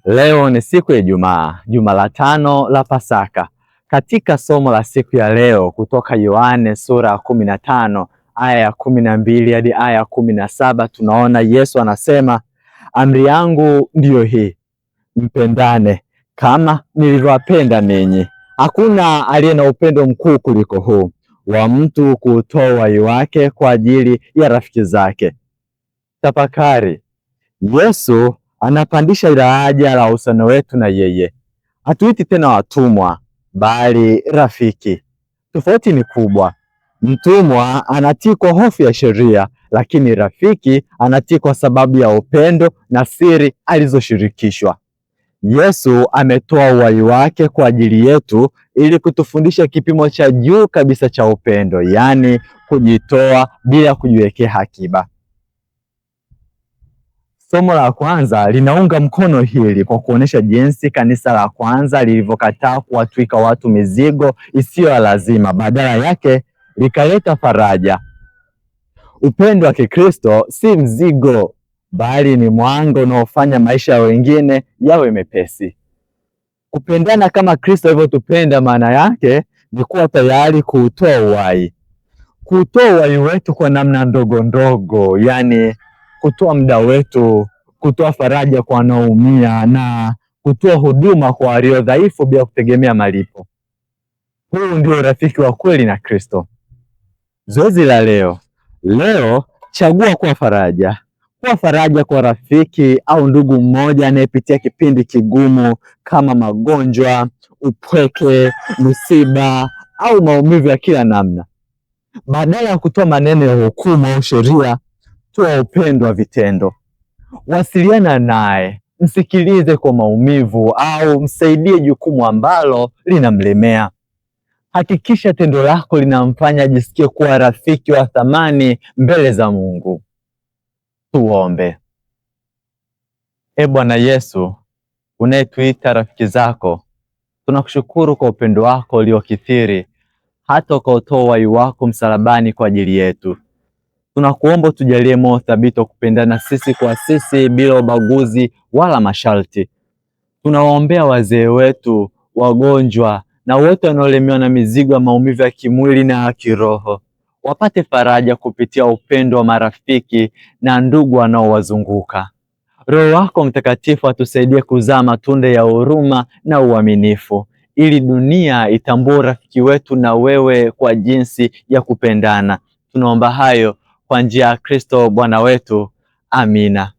Leo ni siku ya Ijumaa, juma la 5 la Pasaka. Katika somo la siku ya leo kutoka Yohane sura ya 15 aya ya 12 hadi aya ya 17, tunaona Yesu anasema, amri yangu ndiyo hii, mpendane kama nilivyowapenda ninyi. Hakuna aliye na upendo mkuu kuliko huu, wa mtu kuutoa uhai wake kwa ajili ya rafiki zake. Tafakari, Yesu anapandisha daraja la uhusiano wetu na yeye. Hatuiti tena watumwa, bali rafiki. Tofauti ni kubwa. Mtumwa anatii kwa hofu ya sheria, lakini rafiki anatii kwa sababu ya upendo na siri alizoshirikishwa. Yesu ametoa uhai wake kwa ajili yetu ili kutufundisha kipimo cha juu kabisa cha upendo, yaani kujitoa bila kujiwekea akiba. Somo la kwanza linaunga mkono hili kwa kuonesha jinsi kanisa la kwanza lilivyokataa kuwatwika watu mizigo isiyo ya lazima, badala yake likaleta faraja. Upendo wa Kikristo si mzigo, bali ni mwanga unaofanya maisha ya wengine yawe mepesi. Kupendana kama Kristo alivyotupenda, maana yake ni kuwa tayari kuutoa uhai. Kutoa uhai wetu kwa namna ndogo ndogo, yani kutoa muda wetu, kutoa faraja kwa wanaoumia na kutoa huduma kwa walio dhaifu bila kutegemea malipo. Huu ndio urafiki wa kweli na Kristo. Zoezi la leo chagua kuwa faraja. Kuwa faraja kwa rafiki au ndugu mmoja anayepitia kipindi kigumu kama magonjwa, upweke, msiba au maumivu ya kila namna. Badala ya kutoa maneno ya hukumu au sheria, toa upendo wa vitendo. Wasiliana naye, msikilize kwa maumivu au msaidie jukumu ambalo linamlemea. Hakikisha tendo lako linamfanya ajisikie kuwa rafiki wa thamani mbele za Mungu. Tuombe. Bwana Yesu, unayetuita rafiki zako, tunakushukuru kwa upendo wako uliokithiri hata ukautoa uhai wako msalabani kwa ajili yetu. Tunakuomba tujalie moyo thabiti wa kupendana sisi kwa sisi bila ubaguzi wala masharti. Tunawaombea wazee wetu, wagonjwa na wote wanaolemewa na mizigo ya maumivu ya kimwili na ya kiroho. Wapate faraja kupitia upendo wa marafiki na ndugu wanaowazunguka. Roho wako Mtakatifu atusaidie kuzaa matunda ya huruma na uaminifu, ili dunia itambue urafiki wetu na wewe kwa jinsi ya kupendana. Tunaomba hayo kwa njia ya Kristo Bwana wetu. Amina.